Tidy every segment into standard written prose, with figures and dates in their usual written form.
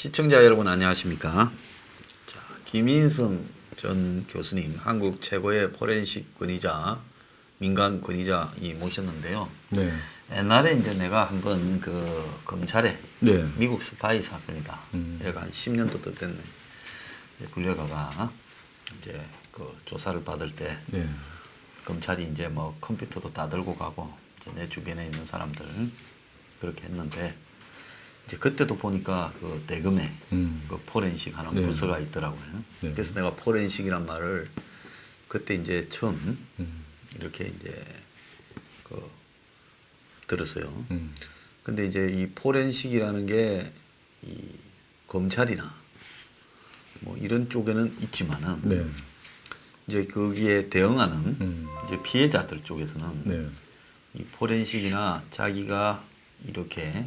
시청자 여러분 안녕하십니까? 자, 김인성 전 교수님, 한국 최고의 포렌식 권위자, 민간 권위자이 모셨는데요. 네. 옛날에 이제 내가 한번 그 검찰에 네. 미국 스파이 사건이다. 얘가 한 10년도 더 됐네. 불려가가 이제 그 조사를 받을 때 네. 검찰이 이제 뭐 컴퓨터도 다 들고 가고 이제 내 주변에 있는 사람들 그렇게 했는데 이제 그때도 보니까 그 대금에 그 포렌식 하는 네. 부서가 있더라고요. 네. 그래서 내가 포렌식이란 말을 그때 이제 처음 이렇게 이제 그 들었어요. 근데 이제 이 포렌식이라는 게 이 검찰이나 뭐 이런 쪽에는 있지만은 네. 이제 거기에 대응하는 이제 피해자들 쪽에서는 네. 이 포렌식이나 자기가 이렇게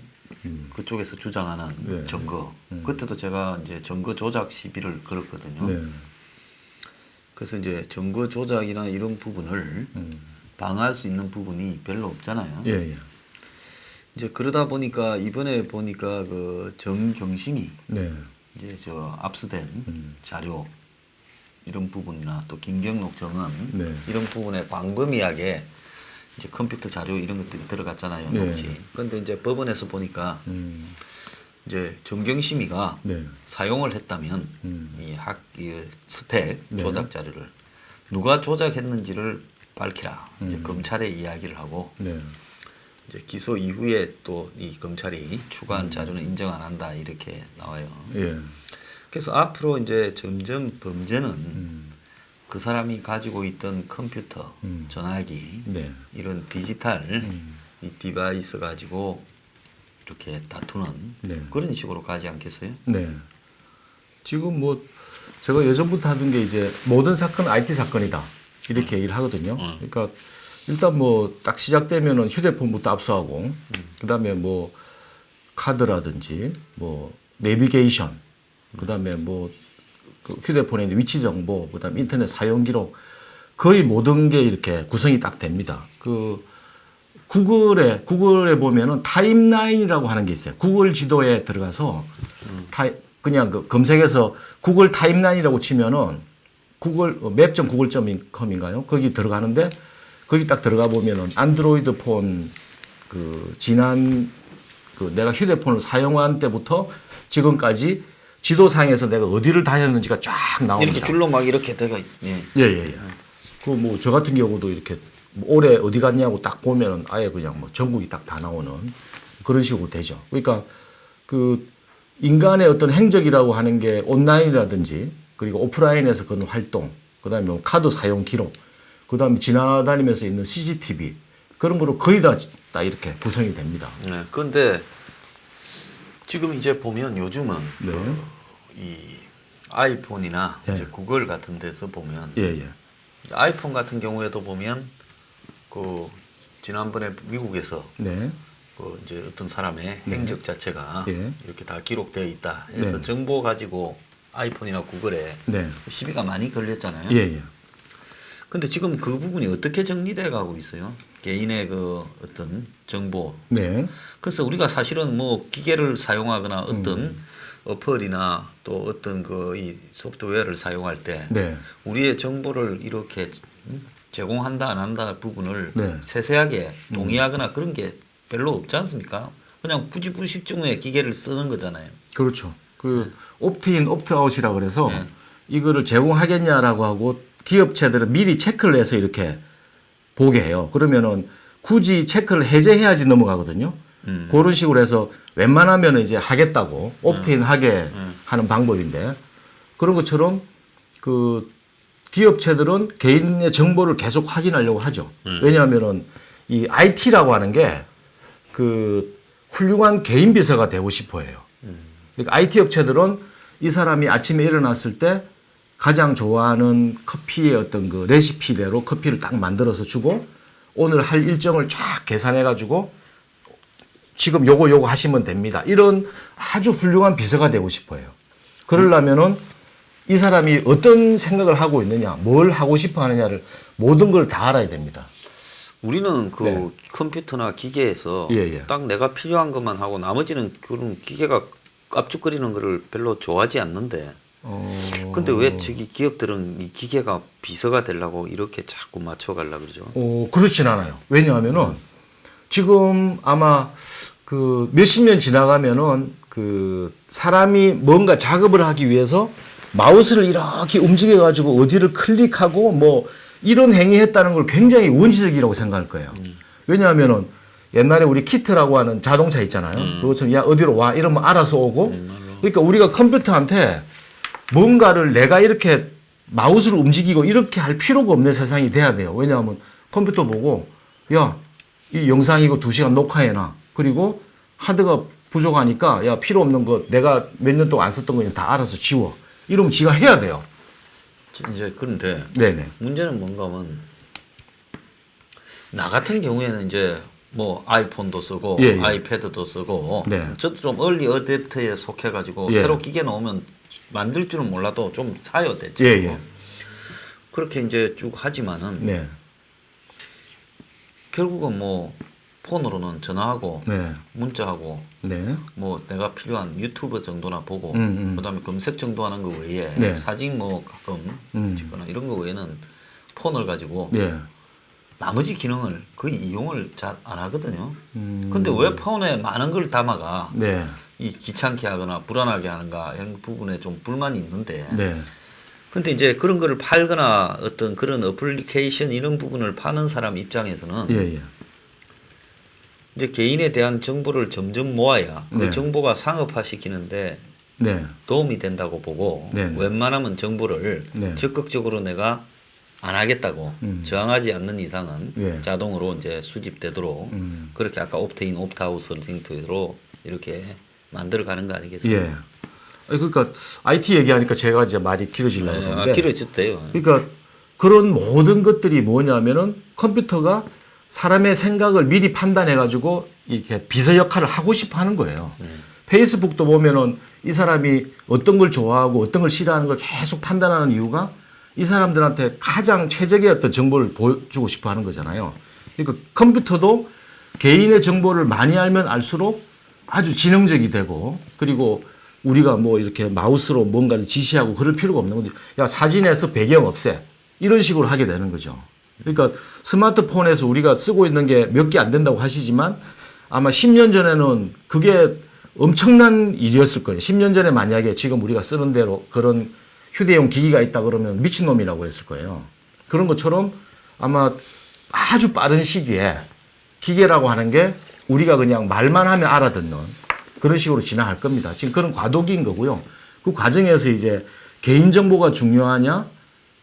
그쪽에서 주장하는 네. 증거 그때도 제가 이제 증거 조작 시비를 걸었거든요. 네. 그래서 이제 증거 조작이나 이런 부분을 방어할 수 있는 부분이 별로 없잖아요. 예, 예. 이제 그러다 보니까 이번에 보니까 그 정경심이 네. 이제 저 압수된 자료 이런 부분이나 또 김경록 정은 네. 이런 부분에 광범위하게 이제 컴퓨터 자료 이런 것들이 들어갔잖아요. 네. 녹취. 그런데 이제 법원에서 보니까 이제 정경심이가 네. 사용을 했다면 이 스펙 네. 조작 자료를 누가 조작했는지를 밝히라. 이제 검찰에 이야기를 하고 네. 이제 기소 이후에 또 이 검찰이 추가한 자료는 인정 안 한다 이렇게 나와요. 예. 그래서 앞으로 이제 점점 범죄는 그 사람이 가지고 있던 컴퓨터, 전화기 네. 이런 디지털 이 디바이스 가지고 이렇게 다투는 네. 그런 식으로 가지 않겠어요? 네. 지금 뭐 제가 예전부터 하던 게 이제 모든 사건은 IT 사건이다. 이렇게 얘기를 하거든요. 그러니까 일단 뭐 딱 시작되면은 휴대폰부터 압수하고 그다음에 뭐 카드라든지 뭐 내비게이션 그다음에 뭐 그 휴대폰에 있는 위치 정보 그다음에 인터넷 사용 기록 거의 모든 게 이렇게 구성이 딱 됩니다. 그 구글에 보면은 타임라인이라고 하는 게 있어요. 구글 지도에 들어가서 그냥 그 검색해서 구글 타임라인이라고 치면은 구글 map.google.com인가요? 거기 들어가는데 거기 딱 들어가 보면은 안드로이드 폰 그 지난 그 내가 휴대폰을 사용한 때부터 지금까지 지도상에서 내가 어디를 다녔는지가 쫙 나옵니다. 이렇게 줄로 막 이렇게 돼가 예. 예. 그 뭐 저 같은 경우도 이렇게 올해 어디 갔냐고 딱 보면은 아예 그냥 뭐 전국이 딱 다 나오는 그런 식으로 되죠. 그러니까 그 인간의 어떤 행적이라고 하는 게 온라인이라든지 그리고 오프라인에서 그런 활동, 그다음에 뭐 카드 사용 기록, 그다음에 지나다니면서 있는 CCTV 그런 거로 거의 다 이렇게 구성이 됩니다. 네. 그런데 지금 이제 보면 요즘은 네. 이 아이폰이나 예. 이제 구글 같은 데서 보면 예. 아이폰 같은 경우에도 보면 그 지난번에 미국에서 네. 그 이제 어떤 사람의 행적 자체가 예. 이렇게 다 기록되어 있다 해서 네. 정보 가지고 아이폰이나 구글에 네. 시비가 많이 걸렸잖아요. 예. 근데 지금 그 부분이 어떻게 정리돼 가고 있어요? 개인의 그 어떤 정보. 네. 그래서 우리가 사실은 뭐 기계를 사용하거나 어떤 어플이나 또 어떤 그 이 소프트웨어를 사용할 때 네. 우리의 정보를 이렇게 제공한다 안 한다 부분을 네. 세세하게 동의하거나 그런 게 별로 없지 않습니까? 그냥 부지불식중에 기계를 쓰는 거잖아요. 그렇죠. 그 옵트인, 옵트아웃이라 그래서 네. 이거를 제공하겠냐라고 하고 기업체들은 미리 체크를 해서 이렇게 보게 해요. 그러면은 굳이 체크를 해제해야지 넘어가거든요. 그런 식으로 해서 웬만하면 이제 하겠다고 옵트인 하게 하는 방법인데 그런 것처럼 그 기업체들은 개인의 정보를 계속 확인하려고 하죠. 왜냐하면은 이 IT라고 하는 게 그 훌륭한 개인 비서가 되고 싶어 해요. 그러니까 IT 업체들은 이 사람이 아침에 일어났을 때 가장 좋아하는 커피의 어떤 그 레시피대로 커피를 딱 만들어서 주고 오늘 할 일정을 쫙 계산해 가지고 지금 요거 하시면 됩니다. 이런 아주 훌륭한 비서가 되고 싶어요. 그러려면은 이 사람이 어떤 생각을 하고 있느냐, 뭘 하고 싶어 하느냐를 모든 걸 다 알아야 됩니다. 우리는 그 컴퓨터나 기계에서 예. 딱 내가 필요한 것만 하고 나머지는 그런 기계가 깝죽거리는 거를 별로 좋아하지 않는데. 근데 왜 저기 기업들은 이 기계가 비서가 되려고 이렇게 자꾸 맞춰가려고 그러죠? 그렇진 않아요. 왜냐하면은 지금 아마 그 몇십 년 지나가면은 그 사람이 뭔가 작업을 하기 위해서 마우스를 이렇게 움직여 가지고 어디를 클릭하고 뭐 이런 행위했다는 걸 굉장히 원시적이라고 생각할 거예요. 왜냐하면은 옛날에 우리 키트라고 하는 자동차 있잖아요. 그것처럼 야 어디로 와 이러면 알아서 오고. 그러니까 우리가 컴퓨터한테 뭔가를 내가 이렇게 마우스를 움직이고 이렇게 할 필요가 없는 세상이 돼야 돼요. 왜냐하면 컴퓨터 보고 야, 이 영상 이거 2시간 녹화해놔. 그리고 하드가 부족하니까 야 필요 없는 거 내가 몇 년 동안 안 썼던 거 다 알아서 지워. 이러면 지가 해야 돼요. 이제 그런데 네네. 문제는 뭔가 하면 나 같은 경우에는 이제 뭐 아이폰도 쓰고 예, 예. 아이패드도 쓰고 네. 저도 좀 얼리 어댑터에 속해가지고 예. 새로 기계 나오면 만들 줄은 몰라도 좀 사요 됐죠. 예, 예. 그렇게 이제 쭉 하지만은 네. 결국은 뭐 폰으로는 전화하고 네. 문자하고 네. 뭐 내가 필요한 유튜브 정도나 보고 그다음에 검색 정도 하는 거 외에 네. 사진 뭐 가끔 찍거나 이런 거 외에는 폰을 가지고 네. 나머지 기능을 거의 이용을 잘 안 하거든요. 근데 왜 폰에 많은 걸 담아가 네. 이 귀찮게 하거나 불안하게 하는가 이런 부분에 좀 불만이 있는데 네. 근데 이제 그런 거를 팔거나 어떤 그런 어플리케이션 이런 부분을 파는 사람 입장에서는 예, 예. 이제 개인에 대한 정보를 점점 모아야 그 네. 정보가 상업화시키는데 네. 도움이 된다고 보고 네. 웬만하면 정보를 네. 적극적으로 내가 안 하겠다고 저항하지 않는 이상은 예. 자동으로 이제 수집되도록 그렇게 아까 옵트인 옵트아웃 형태로 이렇게 만들어 가는 거 아니겠습니까? 예. 아니, 그러니까 IT 얘기하니까 제가 이제 말이 길어지려고 네, 그러는데 길어졌대요. 그러니까 그런 모든 것들이 뭐냐면은 컴퓨터가 사람의 생각을 미리 판단해 가지고 이렇게 비서 역할을 하고 싶어 하는 거예요. 페이스북도 보면은 이 사람이 어떤 걸 좋아하고 어떤 걸 싫어하는 걸 계속 판단하는 이유가 이 사람들한테 가장 최적의 어떤 정보를 보여주고 싶어 하는 거잖아요. 그러니까 컴퓨터도 개인의 정보를 많이 알면 알수록 아주 지능적이 되고 그리고 우리가 뭐 이렇게 마우스로 뭔가를 지시하고 그럴 필요가 없는 건데 야 사진에서 배경 없애 이런 식으로 하게 되는 거죠. 그러니까 스마트폰에서 우리가 쓰고 있는 게 몇 개 안 된다고 하시지만 아마 10년 전에는 그게 엄청난 일이었을 거예요. 10년 전에 만약에 지금 우리가 쓰는 대로 그런 휴대용 기기가 있다 그러면 미친놈이라고 그랬을 거예요. 그런 것처럼 아마 아주 빠른 시기에 기계라고 하는 게 우리가 그냥 말만 하면 알아듣는 그런 식으로 진화할 겁니다. 지금 그런 과도기인 거고요. 그 과정에서 이제 개인정보가 중요하냐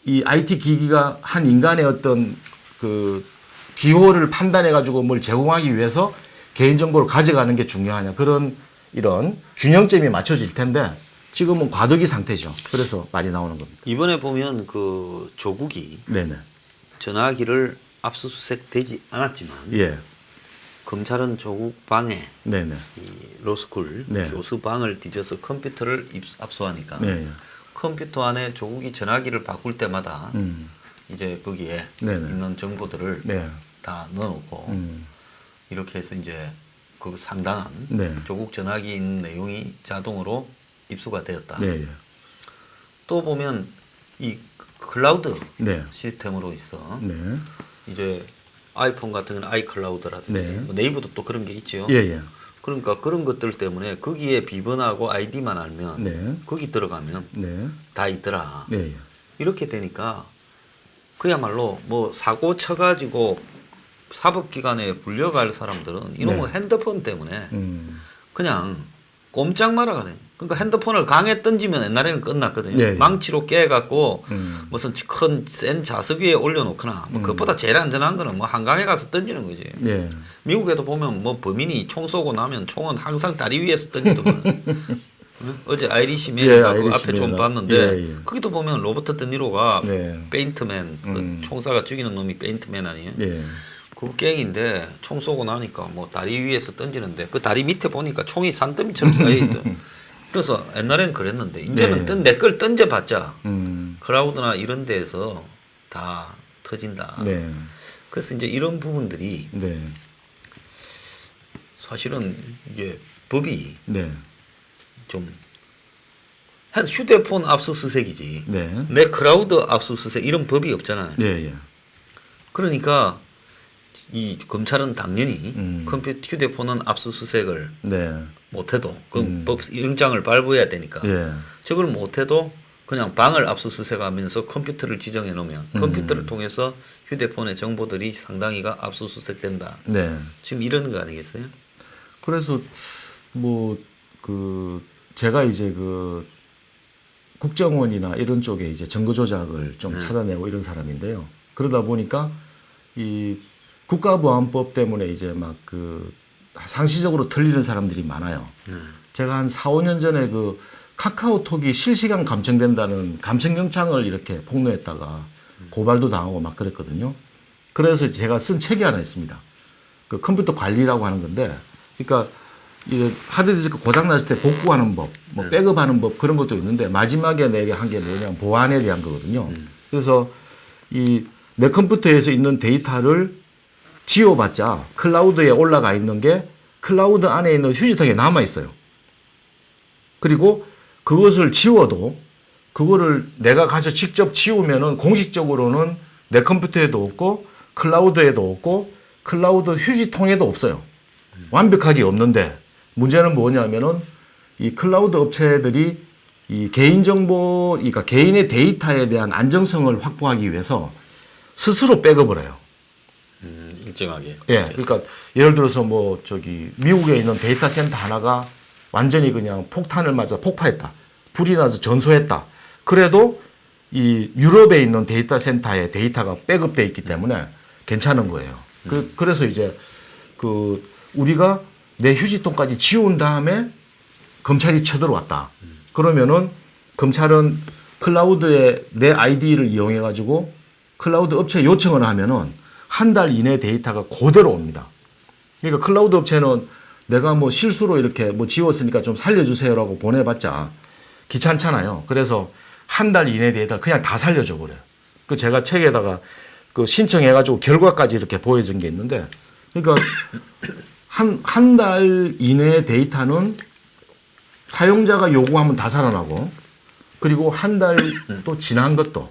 이 IT 기기가 한 인간의 어떤 그 기호를 판단해 가지고 뭘 제공하기 위해서 개인정보를 가져가는 게 중요하냐 그런 이런 균형점이 맞춰질 텐데 지금은 과도기 상태죠. 그래서 말이 나오는 겁니다. 이번에 보면 그 조국이 네네. 전화기를 압수수색되지 않았지만 예. 검찰은 조국 방에 네네. 이 로스쿨 네. 교수 방을 뒤져서 컴퓨터를 압수하니까 네. 컴퓨터 안에 조국이 전화기를 바꿀 때마다 이제 거기에 네네. 있는 정보들을 네. 다 넣어놓고 이렇게 해서 이제 그 상당한 네. 조국 전화기에 있는 내용이 자동으로 입수가 되었다. 네. 또 보면 이 클라우드 네. 시스템으로 있어 네. 이제 아이폰 같은 경우는 아이클라우드라든지 네. 뭐 네이버도 또 그런 게 있죠. 예, 예. 그러니까 그런 것들 때문에 거기에 비번하고 아이디만 알면 네. 거기 들어가면 네. 다 있더라. 네. 예. 이렇게 되니까 그야말로 뭐 사고 쳐가지고 사법기관에 불려갈 사람들은 이놈의 네. 핸드폰 때문에 그냥 꼼짝 말아가네. 그러니까 핸드폰을 강에 던지면 옛날에는 끝났거든요. 네. 망치로 깨갖고 무슨 큰 센 자석 위에 올려놓거나 뭐 그것보다 제일 안전한 거는 뭐 한강에 가서 던지는 거지. 네. 미국에도 보면 뭐 범인이 총 쏘고 나면 총은 항상 다리 위에서 던지더만. 어제 아이리시 메리가 그 앞에 좀 봤는데 예, 예. 거기도 보면 로버트 드니로가 네. 페인트맨 그 총사가 죽이는 놈이 페인트맨 아니에요? 예. 그 갱인데 총 쏘고 나니까 뭐 다리 위에서 던지는데 그 다리 밑에 보니까 총이 산더미처럼 쌓여있던. 그래서 옛날에는 그랬는데 이제는 네. 내 걸 던져봤자 클라우드나 이런 데에서 다 터진다. 네. 그래서 이제 이런 부분들이 네. 사실은 이게 법이 네. 좀 휴대폰 압수수색이지. 네. 내 클라우드 압수수색 이런 법이 없잖아요. 예, 예. 그러니까 이 검찰은 당연히 컴퓨터 휴대폰은 압수수색을 네. 못해도 그 법 영장을 발부해야 되니까 예. 저걸 못해도 그냥 방을 압수수색하면서 컴퓨터를 지정해 놓으면 컴퓨터를 통해서 휴대폰의 정보들이 상당히가 압수수색된다. 네. 지금 이런 거 아니겠어요? 그래서 뭐 그 제가 이제 그 국정원이나 이런 쪽에 이제 증거 조작을 좀 찾아내고 이런 사람인데요. 그러다 보니까 이 국가보안법 때문에 이제 막 그 상시적으로 틀리는 사람들이 많아요. 제가 한 4, 5년 전에 그 카카오톡이 실시간 감청된다는 감청영장을 이렇게 폭로했다가 고발도 당하고 막 그랬거든요. 그래서 제가 쓴 책이 하나 있습니다. 그 컴퓨터 관리라고 하는 건데, 그러니까 이 하드디스크 고장 났을 때 복구하는 법, 뭐 백업하는 법 그런 것도 있는데 마지막에 내게 한 게 뭐냐면 보안에 대한 거거든요. 그래서 이 내 컴퓨터에서 있는 데이터를 지워봤자 클라우드에 올라가 있는 게 클라우드 안에 있는 휴지통에 남아 있어요. 그리고 그것을 지워도 그거를 내가 가서 직접 지우면은 공식적으로는 내 컴퓨터에도 없고 클라우드에도 없고 클라우드 휴지통에도 없어요. 완벽하게 없는데 문제는 뭐냐면은 이 클라우드 업체들이 이 개인정보, 그러니까 개인의 데이터에 대한 안정성을 확보하기 위해서 스스로 백업을 해요. 일정하게. 예. 그러니까 예를 들어서 뭐 저기 미국에 있는 데이터 센터 하나가 완전히 그냥 폭탄을 맞아 폭파했다. 불이 나서 전소했다. 그래도 이 유럽에 있는 데이터 센터에 데이터가 백업돼 있기 때문에 괜찮은 거예요. 그래서 이제 그 우리가 내 휴지통까지 지운 다음에 검찰이 쳐들어왔다. 그러면은 검찰은 클라우드에 내 아이디를 이용해 가지고 클라우드 업체에 요청을 하면은 한 달 이내 데이터가 그대로 옵니다. 그러니까 클라우드 업체는 내가 뭐 실수로 이렇게 뭐 지웠으니까 좀 살려주세요라고 보내봤자 귀찮잖아요. 그래서 한 달 이내 데이터를 그냥 다 살려줘 버려요. 그 제가 책에다가 그 신청해가지고 결과까지 이렇게 보여준 게 있는데, 그러니까 한 달 이내 데이터는 사용자가 요구하면 다 살아나고, 그리고 한 달 또 지난 것도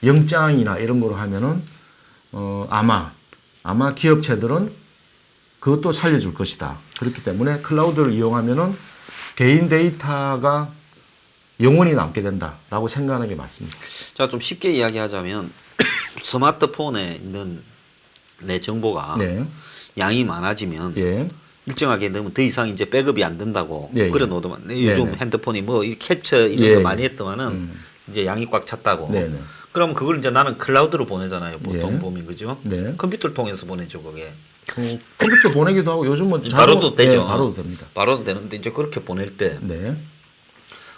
영장이나 이런 거로 하면은 아마 기업체들은 그것도 살려줄 것이다. 그렇기 때문에 클라우드를 이용하면은 개인 데이터가 영원히 남게 된다라고 생각하는 게 맞습니다. 자, 좀 쉽게 이야기하자면 스마트폰에 있는 내 정보가 네. 양이 많아지면 예. 일정하게 넣으면 더 이상 이제 백업이 안 된다고 예, 그래 예. 놓더만 요즘 네네. 핸드폰이 뭐 이 캡처 이런 예, 거 예. 많이 했더만은 이제 양이 꽉 찼다고. 네네. 그럼 그걸 이제 나는 클라우드로 보내잖아요. 보통 예. 보면 그죠? 네. 컴퓨터를 통해서 보내죠 그게. 컴퓨터 보내기도 하고 요즘은 바로도 되죠. 네, 바로도 됩니다. 바로도 되는데 이제 그렇게 보낼 때. 네.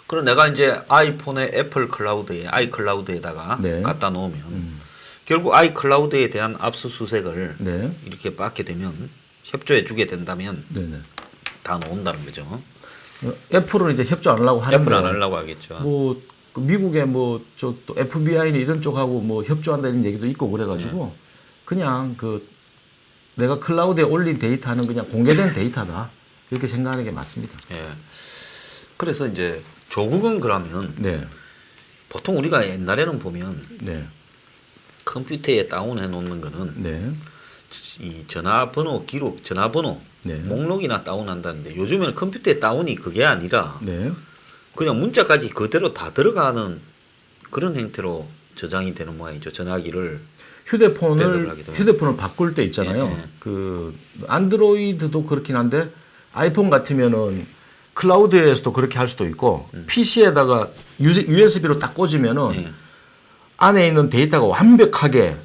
그럼 내가 이제 아이폰의 애플 클라우드에 아이클라우드에다가 네. 갖다 놓으면 결국 아이클라우드에 대한 압수수색을 네. 이렇게 받게 되면 협조해 주게 된다면 네네. 다 놓은다는 거죠. 애플은 이제 협조 안 하려고 하는데. 애플 안 하려고 하겠죠. 뭐 그 미국의 뭐 저 또 FBI는 이런 쪽하고 뭐 협조한다는 얘기도 있고 그래가지고 그냥 그 내가 클라우드에 올린 데이터는 그냥 공개된 데이터다 이렇게 생각하는 게 맞습니다. 예. 그래서 이제 조국은 그러면 네. 보통 우리가 옛날에는 보면 네. 컴퓨터에 다운해 놓는 거는 네. 이 전화번호 기록, 전화번호 네. 목록이나 다운한다는데 요즘에는 컴퓨터에 다운이 그게 아니라 네. 그냥 문자까지 그대로 다 들어가는 그런 형태로 저장이 되는 모양이죠. 전화기를 백업을 하게 되면. 휴대폰을 바꿀 때 있잖아요. 예, 예. 그 안드로이드도 그렇긴 한데 아이폰 같으면은 클라우드에서도 그렇게 할 수도 있고 PC에다가 USB로 딱 꽂으면은 예. 안에 있는 데이터가 완벽하게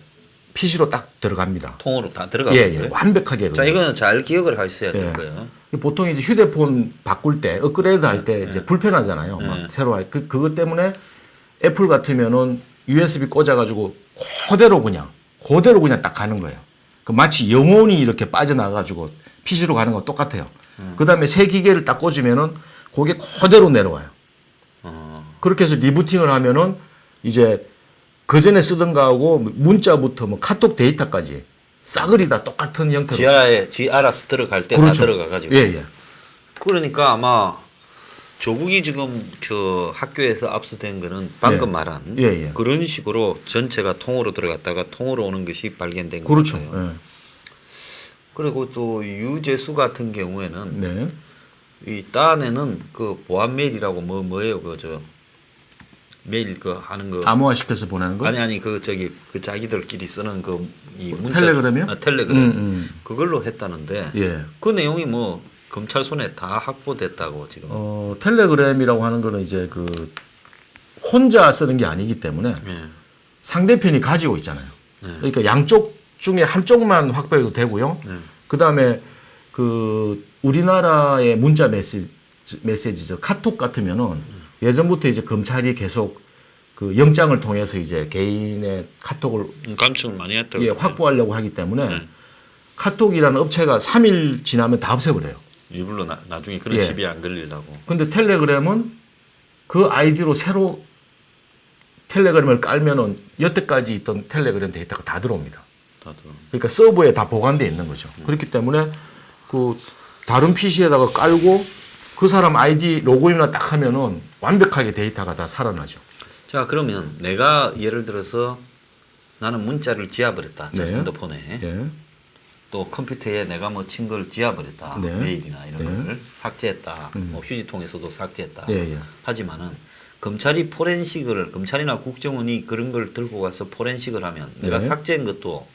PC로 딱 들어갑니다. 통으로 다 들어가고 예, 있고요. 완벽하게. 자, 이거는 잘 기억을 하셔야 될 예. 거예요. 보통 이제 휴대폰 바꿀 때 업그레이드 할 때 이제 불편하잖아요. 막 새로 그것 때문에 애플 같으면은 USB 꽂아가지고 그대로 그냥 딱 가는 거예요. 그 마치 영혼이 이렇게 빠져나가가지고 PC로 가는 거 똑같아요. 그 다음에 새 기계를 딱 꽂으면은 그게 그대로 내려와요. 그렇게 해서 리부팅을 하면은 이제 그 전에 쓰던 거하고 문자부터 뭐 카톡 데이터까지 싸그리 다 똑같은 형태로. 지 알아서 들어갈 때 다 그렇죠. 들어가가지고. 예, 예. 그러니까 아마 조국이 지금 그 학교에서 압수된 거는 방금 예. 말한 예, 예. 그런 식으로 전체가 통으로 들어갔다가 통으로 오는 것이 발견된 그렇죠. 거예요. 예. 그리고 또 유재수 같은 경우에는 네. 이 딴에는 그 보안 메일이라고 뭐예요 그 저 메일 그 하는 거 암호화 시켜서 보내는 거? 아니 그 저기 그 자기들끼리 쓰는 그 이 문자 텔레그램이요? 텔레그램 그걸로 했다는데 예. 그 내용이 뭐 검찰 손에 다 확보됐다고 지금. 텔레그램이라고 하는 거는 이제 그 혼자 쓰는 게 아니기 때문에 예. 상대편이 가지고 있잖아요. 네. 그러니까 양쪽 중에 한쪽만 확보해도 되고요. 네. 그다음에 그 우리나라의 문자 메시지죠. 카톡 같으면은 예전부터 이제 검찰이 계속 그 영장을 통해서 이제 개인의 카톡을 감청을 많이 했다고. 예, 확보하려고 하기 때문에 네. 카톡이라는 업체가 3일 지나면 다 없애버려요. 일부러 나중에 그런 예. 시비에 안 걸리려고. 근데 텔레그램은 그 아이디로 새로 텔레그램을 깔면은 여태까지 있던 텔레그램 데이터가 다 들어옵니다. 다들. 그러니까 서버에 다 보관되어 있는 거죠. 그렇기 때문에 그 다른 PC에다가 깔고 그 사람 아이디 로그인만 딱 하면은 완벽하게 데이터가 다 살아나죠. 자 그러면 내가 예를 들어서 나는 문자를 지워버렸다. 제 네. 핸드폰에. 네. 또 컴퓨터에 내가 뭐 친 걸 지워버렸다. 네. 메일이나 이런 네. 걸 삭제했다. 뭐 휴지통에서도 삭제했다. 예, 예. 하지만은 검찰이 포렌식을 검찰이나 국정원이 그런 걸 들고 가서 포렌식을 하면 내가 네. 삭제한 것도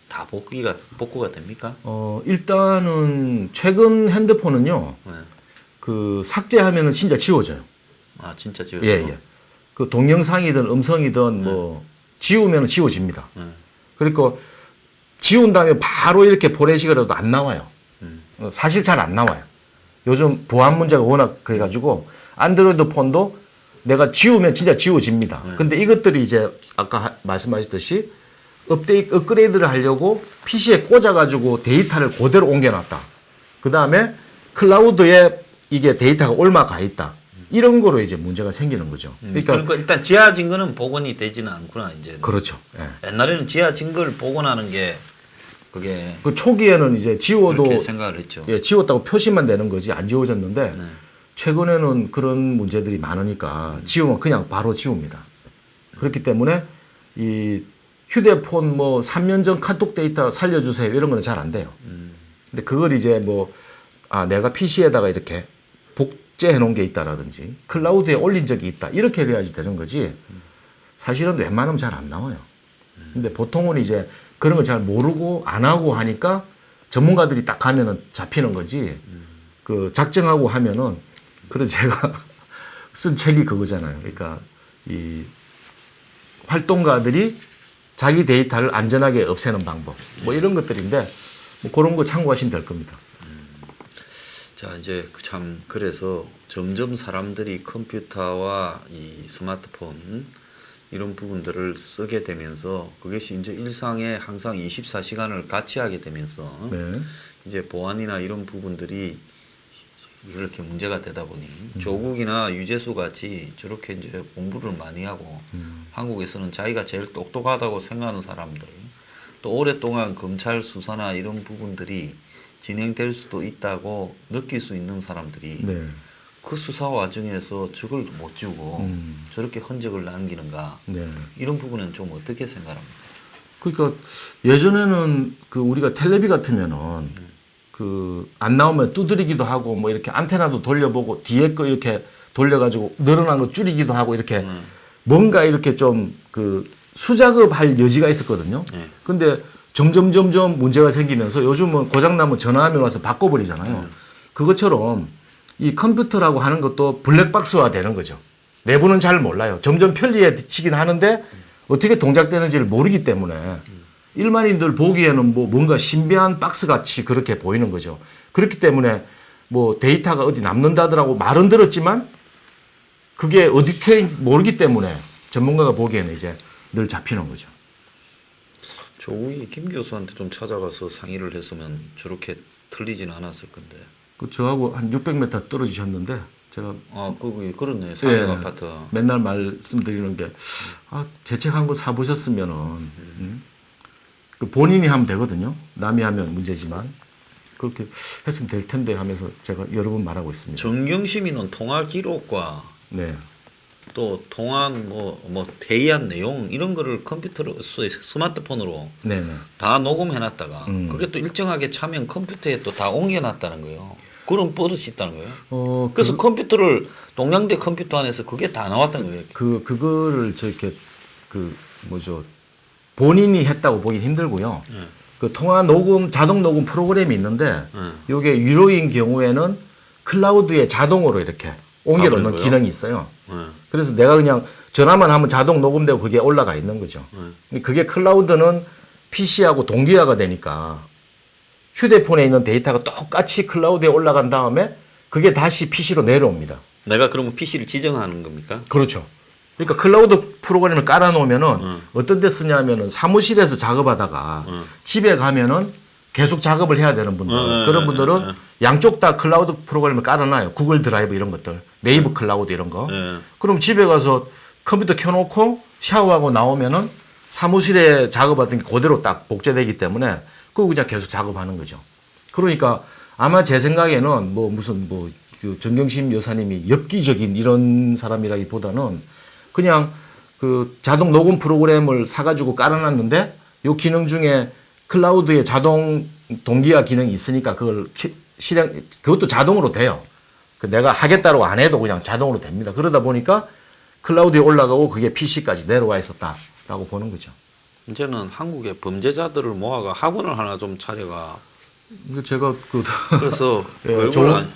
다 복구가 됩니까? 일단은 최근 핸드폰은요. 네. 그 삭제하면은 진짜 지워져요. 아 진짜 지워. 예, 예. 그 동영상이든 음성이든 뭐 지우면 지워집니다. 네. 그러니까 지운 다음에 바로 이렇게 포렌식을 해도 안 나와요. 사실 잘 안 나와요. 요즘 보안 문제가 워낙 그래가지고 안드로이드 폰도 내가 지우면 진짜 지워집니다. 근데 이것들이 이제 아까 말씀하셨듯이 업그레이드를 하려고 PC에 꽂아가지고 데이터를 그대로 옮겨놨다. 그 다음에 클라우드에 이게 데이터가 옮아가 있다. 이런 거로 이제 문제가 생기는 거죠. 그러니까 일단 지워진 거는 복원이 되지는 않구나 이제. 그렇죠. 예. 옛날에는 지워진 걸 복원하는 게 그게 그 초기에는 이제 지워도 그렇게 생각을 했죠. 예, 지웠다고 표시만 되는 거지 안 지워졌는데 네. 최근에는 그런 문제들이 많으니까 지우면 그냥 바로 지웁니다. 그렇기 때문에 이 휴대폰 뭐 3년 전 카톡 데이터 살려주세요 이런 거는 잘 안 돼요. 근데 그걸 이제 뭐 내가 PC에다가 이렇게 복제해 놓은 게 있다라든지 클라우드에 올린 적이 있다 이렇게 돼야지 되는 거지 사실은 웬만하면 잘 안 나와요. 근데 보통은 이제 그런 걸 잘 모르고 안 하고 하니까 전문가들이 딱 하면은 잡히는 거지 그 작정하고 하면은 그래서 제가 쓴 책이 그거잖아요. 그러니까 이 활동가들이 자기 데이터를 안전하게 없애는 방법 뭐 이런 것들인데 뭐 그런 거 참고하시면 될 겁니다. 자 이제 참 그래서 점점 사람들이 컴퓨터와 이 스마트폰 이런 부분들을 쓰게 되면서 그것이 이제 일상에 항상 24시간을 같이 하게 되면서 네. 이제 보안이나 이런 부분들이 이렇게 문제가 되다 보니 조국이나 유재수 같이 저렇게 이제 공부를 많이 하고 한국에서는 자기가 제일 똑똑하다고 생각하는 사람들 또 오랫동안 검찰 수사나 이런 부분들이 진행될 수도 있다고 느낄 수 있는 사람들이 네. 그 수사 와중에서 저걸 못 주고 저렇게 흔적을 남기는가 네. 이런 부분은 좀 어떻게 생각합니까? 그러니까 예전에는 그 우리가 텔레비 같으면은 그 안 나오면 두드리기도 하고 뭐 이렇게 안테나도 돌려보고 뒤에 거 이렇게 돌려가지고 늘어난 거 줄이기도 하고 이렇게 뭔가 이렇게 좀 그 수작업할 여지가 있었거든요. 네. 근데 점점 문제가 생기면서 요즘은 고장나면 전화하면 와서 바꿔버리잖아요. 그것처럼 이 컴퓨터라고 하는 것도 블랙박스화 되는 거죠. 내부는 잘 몰라요. 점점 편리해지긴 하는데 어떻게 동작되는지를 모르기 때문에 일반인들 보기에는 뭐 뭔가 신비한 박스 같이 그렇게 보이는 거죠. 그렇기 때문에 뭐 데이터가 어디 남는다더라고 말은 들었지만 그게 어떻게 모르기 때문에 전문가가 보기에는 이제 늘 잡히는 거죠. 조국이 김 교수한테 좀 찾아가서 상의를 했으면 저렇게 틀리지는 않았을 건데. 그 저하고 한 600m 떨어지셨는데 제가 그렇네. 상해 예, 아파트. 맨날 말씀드리는 게 제 책 한 권 사보셨으면은 그 본인이 하면 되거든요. 남이 하면 문제지만 그렇게 했으면 될 텐데 하면서 제가 여러 번 말하고 있습니다. 정경심이는 통화 기록과 네. 또 통화한 뭐 회의한 내용 이런 거를 컴퓨터로 스마트폰으로 네네. 다 녹음해놨다가 그게 또 일정하게 차면 컴퓨터에 또 다 옮겨놨다는 거예요. 그런 버릇이 있다는 거예요. 그래서 컴퓨터를 동양대 컴퓨터 안에서 그게 다 나왔다는 거예요. 그거를 저렇게 뭐죠 본인이 했다고 보긴 힘들고요. 네. 그 통화 녹음 자동 녹음 프로그램이 있는데 네. 이게 유료인 경우에는 클라우드에 자동으로 이렇게 옮겨놓는 거예요? 기능이 있어요. 네. 그래서 내가 그냥 전화만 하면 자동 녹음되고 그게 올라가 있는 거죠. 근데 그게 클라우드는 PC하고 동기화가 되니까 휴대폰에 있는 데이터가 똑같이 클라우드에 올라간 다음에 그게 다시 PC로 내려옵니다. 내가 그러면 PC를 지정하는 겁니까? 그렇죠. 그러니까 클라우드 프로그램을 깔아놓으면은 어떤 데 쓰냐면은 사무실에서 작업하다가 집에 가면은 계속 작업을 해야 되는 분들 그런 분들은 양쪽 다 클라우드 프로그램을 깔아놔요. 구글 드라이브 이런 것들, 네이버 클라우드 이런 거. 그럼 집에 가서 컴퓨터 켜놓고 샤워하고 나오면은 사무실에 작업하던 게 그대로 딱 복제되기 때문에 그거 그냥 계속 작업하는 거죠. 그러니까 아마 제 생각에는 뭐 무슨 그 정경심 여사님이 엽기적인 이런 사람이라기보다는 그냥 그 자동 녹음 프로그램을 사가지고 깔아놨는데 요 기능 중에 클라우드에 자동 동기화 기능이 있으니까 그걸 실행 그것도 자동으로 돼요. 내가 하겠다고 안 해도 그냥 자동으로 됩니다. 그러다 보니까 클라우드에 올라가고 그게 PC까지 내려와 있었다라고 보는 거죠. 이제는 한국의 범죄자들을 모아가 학원을 하나 좀 차려가. 제가 그래서 예,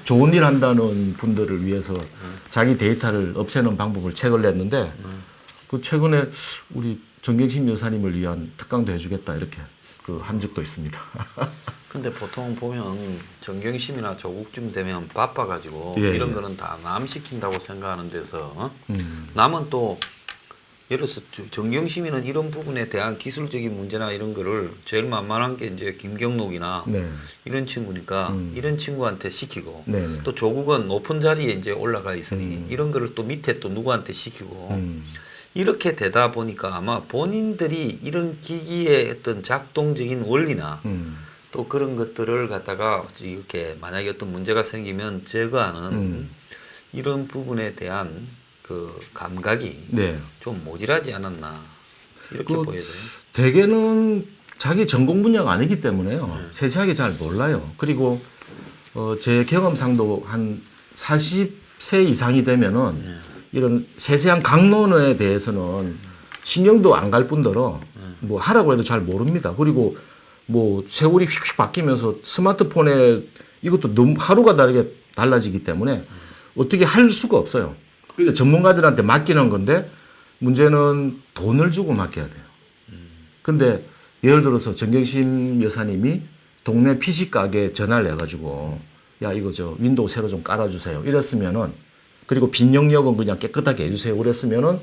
좋은 일 한다는 분들을 위해서 자기 데이터를 없애는 방법을 책을 냈는데 그 최근에 우리 정경심 여사님을 위한 특강도 해주겠다 이렇게 한 적도 있습니다. 근데 보통 보면 정경심이나 조국쯤 되면 바빠가지고 예, 이런 예. 거는 다 남 시킨다고 생각하는 데서 남은 또 예를 들어서 정경심이는 이런 부분에 대한 기술적인 문제나 이런 거를 제일 만만한 게 이제 김경록이나 네. 이런 친구니까 이런 친구한테 시키고 네, 네. 또 조국은 높은 자리에 이제 올라가 있으니 이런 거를 또 밑에 또 누구한테 시키고 이렇게 되다 보니까 아마 본인들이 이런 기기의 어떤 작동적인 원리나 또 그런 것들을 갖다가 이렇게 만약에 어떤 문제가 생기면 제거하는 이런 부분에 대한 그 감각이 네. 좀 모자라지 않았나 이렇게 보여져요. 대개는 자기 전공 분야가 아니기 때문에요. 세세하게 잘 몰라요. 그리고 제 경험상도 한 40세 이상이 되면은 이런 세세한 강론에 대해서는 신경도 안 갈 뿐더러 뭐 하라고 해도 잘 모릅니다. 그리고 뭐 세월이 휙휙 바뀌면서 스마트폰에 이것도 너무 하루가 다르게 달라지기 때문에 어떻게 할 수가 없어요. 그러니까 전문가들한테 맡기는 건데 문제는 돈을 주고 맡겨야 돼요. 근데 예를 들어서 정경심 여사님이 동네 PC 가게에 전화를 해가지고 야 이거 저 윈도우 새로 좀 깔아주세요. 이랬으면은 그리고 빈 영역은 그냥 깨끗하게 해주세요. 그랬으면은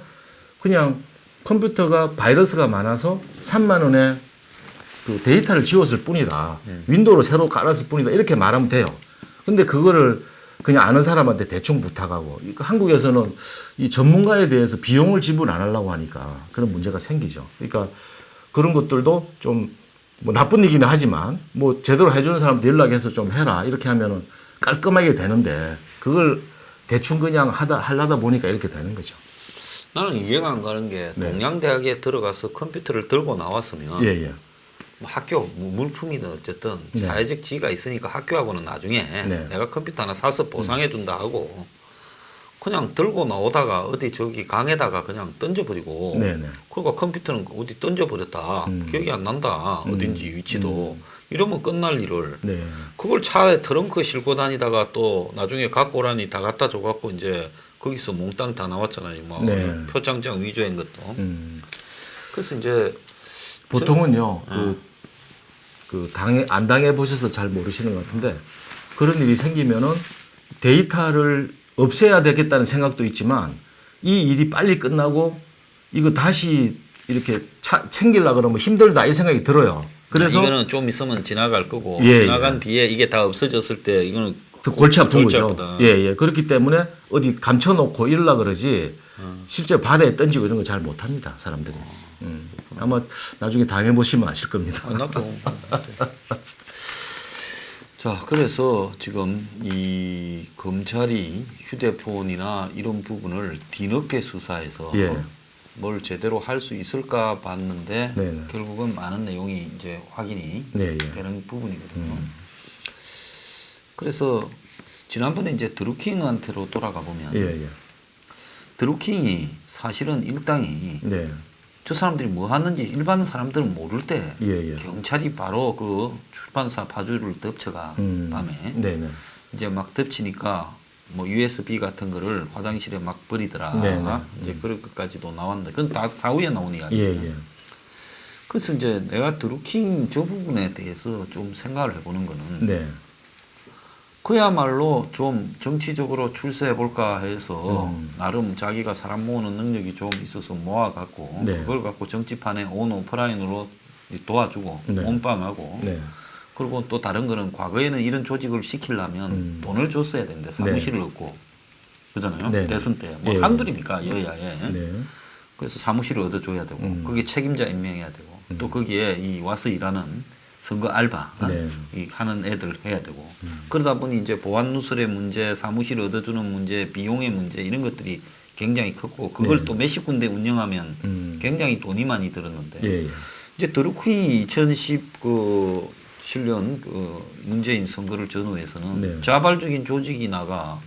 그냥 컴퓨터가 바이러스가 많아서 3만 원에 그 데이터를 지웠을 뿐이다. 윈도우를 새로 깔았을 뿐이다. 이렇게 말하면 돼요. 근데 그거를 그냥 아는 사람한테 대충 부탁하고 그러니까 한국에서는 이 전문가에 대해서 비용을 지불 안 하려고 하니까 그런 문제가 생기죠. 그러니까 그런 것들도 좀 뭐 나쁜 얘기는 하지만 뭐 제대로 해주는 사람한테 연락해서 좀 해라 이렇게 하면은 깔끔하게 되는데 그걸 대충 그냥 하려다 보니까 이렇게 되는 거죠. 나는 이해가 안 가는 게 동양대학에 들어가서 컴퓨터를 들고 나왔으면 예. 뭐 학교 물품이든 어쨌든 네. 사회적 지위가 있으니까 학교하고는 나중에 네. 내가 컴퓨터 하나 사서 보상해 준다 하고 그냥 들고 나오다가 어디 저기 강에다가 그냥 던져버리고 네네. 그러니까 컴퓨터는 어디 던져버렸다 기억이 안 난다 어딘지 위치도 이러면 끝날 일을 네. 그걸 차에 트렁크 싣고 다니다가 또 나중에 갖고 오라니 다 갖다 줘갖고 이제 거기서 몽땅 다 나왔잖아요. 뭐 네. 표창장 위조한 것도. 그래서 이제 보통은요 안 당해 보셔서 잘 모르시는 것 같은데 그런 일이 생기면은 데이터를 없애야 되겠다는 생각도 있지만 이 일이 빨리 끝나고 이거 다시 이렇게 챙기려 그러면 힘들다 이 생각이 들어요. 그래서 이거는 좀 있으면 지나갈 거고 예, 지나간 뒤에 이게 다 없어졌을 때 이거는 더 골치 아픈 거죠. 아프다. 예. 그렇기 때문에 어디 감춰놓고 이러려 그러지 실제 바다에 던지고 이런 거 잘 못합니다 사람들이. 아마 나중에 당해보시면 아실 겁니다. 나도 자, 그래서 지금 이 검찰이 휴대폰이나 이런 부분을 뒤늦게 수사해서 예. 뭘 제대로 할 수 있을까 봤는데 네네. 결국은 많은 내용이 이제 확인이 네, 예. 되는 부분이거든요. 그래서 지난번에 이제 드루킹한테로 돌아가 보면 예, 예. 드루킹이 사실은 일당이 네. 저 사람들이 뭐 하는지 일반 사람들은 모를 때 예, 예. 경찰이 바로 그 출판사 파주를 덮쳐가 밤에 네네. 이제 막 덮치니까 뭐 USB 같은 거를 화장실에 막 버리더라. 네네. 이제 그런 것까지도 나왔는데 그건 다 사후에 나온 이야기죠. 예, 예. 그래서 이제 내가 드루킹 저 부분에 대해서 좀 생각을 해보는 거는 네. 그야말로 좀 정치적으로 출세해 볼까 해서 나름 자기가 사람 모으는 능력이 좀 있어서 모아갖고 네. 그걸 갖고 정치판에 온 오프라인으로 도와주고 네. 몸빵하고 네. 그리고 또 다른 거는 과거에는 이런 조직을 시키려면 돈을 줬어야 되는데 사무실을 얻고 그러잖아요. 네. 대선 때 뭐 예. 한둘입니까 여야에. 네. 그래서 사무실을 얻어줘야 되고 거기에 책임자 임명해야 되고 또 거기에 이 와서 일하는 선거 알바 네. 이 하는 애들 해야 되고 그러다 보니 이제 보안 누설의 문제, 사무실 얻어주는 문제, 비용의 문제 이런 것들이 굉장히 컸고 그걸 네. 또 몇십 군데 운영하면 굉장히 돈이 많이 들었는데 예, 예. 이제 드루킹이 2017년 그 문재인 선거를 전후해서는 네. 자발적인 조직이 나와가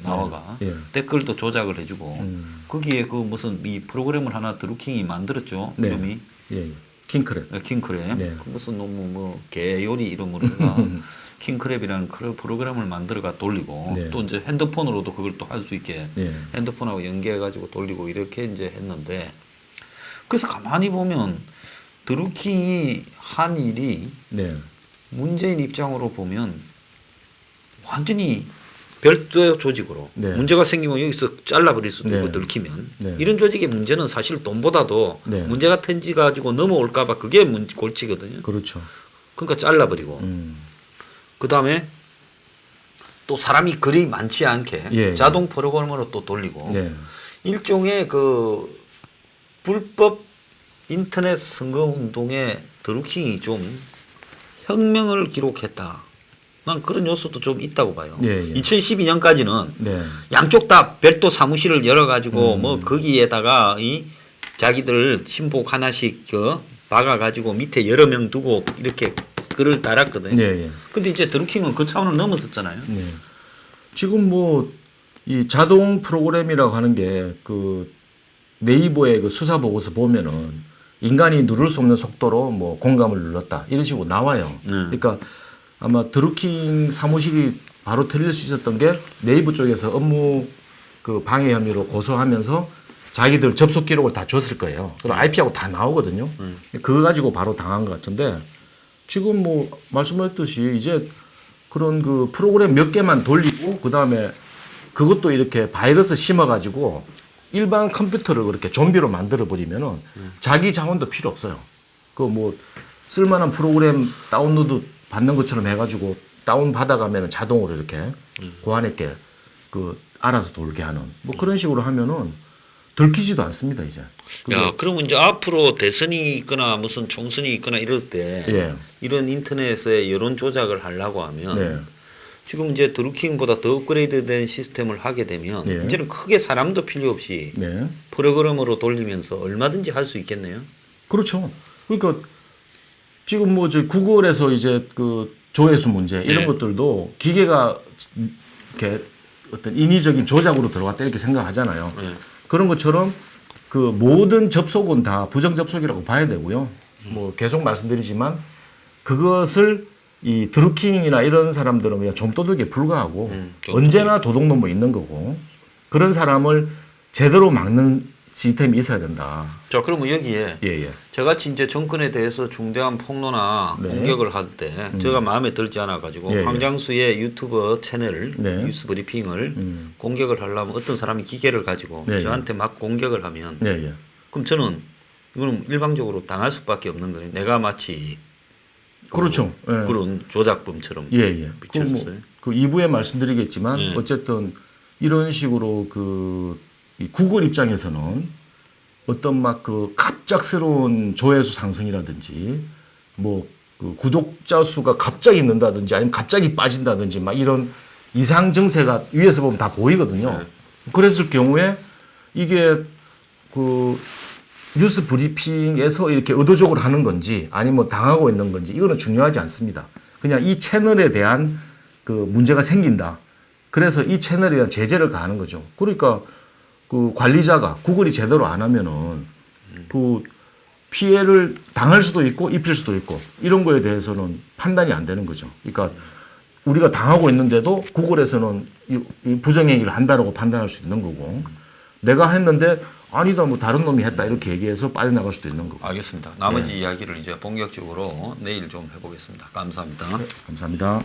예. 댓글도 조작을 해주고 거기에 그 무슨 이 프로그램을 하나 드루킹이 만들었죠. 네. 이름이 예, 예. 킹크랩. 킹크랩. 네. 그 무슨 너무 뭐 개요리 이름으로가 킹크랩이라는 그런 프로그램을 만들어가 돌리고 네. 또 이제 핸드폰으로도 그걸 또 할 수 있게 네. 핸드폰하고 연계해가지고 돌리고 이렇게 이제 했는데 그래서 가만히 보면 드루킹이 한 일이 네. 문재인 입장으로 보면 완전히 별도 조직으로 네. 문제가 생기면 여기서 잘라버릴 수도 네. 있고 들키면 네. 이런 조직의 문제는 사실 돈보다도 네. 문제가 터지 가지고 넘어올까봐 그게 골치거든요. 그렇죠. 그러니까 잘라버리고 그 다음에 또 사람이 그리 많지 않게 예. 자동 프로그램으로 또 돌리고 네. 일종의 그 불법 인터넷 선거 운동에 드루킹이 좀 혁명을 기록했다. 난 그런 요소도 좀 있다고 봐요. 예, 예. 2012년까지는 네. 양쪽 다 별도 사무실을 열어가지고 뭐 거기에다가 이 자기들 신복 하나씩 박아가지고 밑에 여러 명 두고 이렇게 글을 달았거든요. 예, 예. 근데 이제 드루킹은 그 차원을 넘었었잖아요. 네. 지금 뭐 이 자동 프로그램이라고 하는 게 그 네이버의 그 수사 보고서 보면은 인간이 누를 수 없는 속도로 뭐 공감을 눌렀다 이런 식으로 나와요. 그러니까 아마 드루킹 사무실이 바로 털릴 수 있었던 게 네이버 쪽에서 업무 그 방해 혐의로 고소하면서 자기들 접속 기록을 다 줬을 거예요. 그럼 IP하고 다 나오거든요. 그거 가지고 바로 당한 것 같은데 지금 뭐 말씀하셨듯이 이제 그런 그 프로그램 몇 개만 돌리고 그 다음에 그것도 이렇게 바이러스 심어가지고 일반 컴퓨터를 그렇게 좀비로 만들어 버리면은 자기 자원도 필요 없어요. 그 뭐 쓸만한 프로그램 다운로드 받는 것처럼 해가지고 다운 받아가면은 자동으로 이렇게 고안했게 그 알아서 돌게 하는 뭐 그런 식으로 하면은 들키지도 않습니다 이제. 야, 그러면 이제 앞으로 대선이 있거나 무슨 총선이 있거나 이럴 때 예. 이런 인터넷에 여론 조작을 하려고 하면 네. 지금 이제 드루킹보다 더 업그레이드된 시스템을 하게 되면 예. 이제는 크게 사람도 필요 없이 네. 프로그램으로 돌리면서 얼마든지 할 수 있겠네요. 그렇죠. 그러니까 지금 뭐 저 구글에서 이제 그 조회수 문제 이런 네. 것들도 기계가 이렇게 어떤 인위적인 조작으로 들어갔다 이렇게 생각하잖아요. 네. 그런 것처럼 그 모든 접속은 다 부정 접속이라고 봐야 되고요. 뭐 계속 말씀드리지만 그것을 이 드루킹이나 이런 사람들은 그냥 좀도둑에 불과하고 좀도둑. 언제나 도둑놈뭐 있는 거고 그런 사람을 제대로 막는 시스템이 있어야 된다. 자, 그러면 여기에 예, 예. 저같이 이제 정권에 대해서 중대한 폭로나 네. 공격을 할 때 제가 마음에 들지 않아 가지고 예, 예. 황장수의 유튜브 채널 네. 뉴스 브리핑을 공격을 하려면 어떤 사람이 기계를 가지고 네, 저한테 막 공격을 하면 예, 예. 그럼 저는 이거는 일방적으로 당할 수밖에 없는 거예요. 내가 마치 그렇죠. 예. 그런 조작범처럼 예, 예. 비춰졌어요. 그 2부에 말씀드리겠지만 예. 어쨌든 이런 식으로 이 구글 입장에서는 어떤 막 그 갑작스러운 조회수 상승이라든지 뭐 그 구독자 수가 갑자기 는다든지 아니면 갑자기 빠진다든지 막 이런 이상 증세가 위에서 보면 다 보이거든요. 그랬을 경우에 이게 그 뉴스 브리핑에서 이렇게 의도적으로 하는 건지 아니면 당하고 있는 건지 이거는 중요하지 않습니다. 그냥 이 채널에 대한 그 문제가 생긴다. 그래서 이 채널에 대한 제재를 가하는 거죠. 그러니까 그 관리자가 구글이 제대로 안 하면은 그 피해를 당할 수도 있고 입힐 수도 있고 이런 거에 대해서는 판단이 안 되는 거죠. 그러니까 우리가 당하고 있는데도 구글에서는 이 부정행위를 한다라고 판단할 수 있는 거고 내가 했는데 아니다 뭐 다른 놈이 했다 이렇게 얘기해서 빠져나갈 수도 있는 거고. 알겠습니다. 나머지 이야기를 이제 본격적으로 내일 좀 해보겠습니다. 감사합니다. 감사합니다.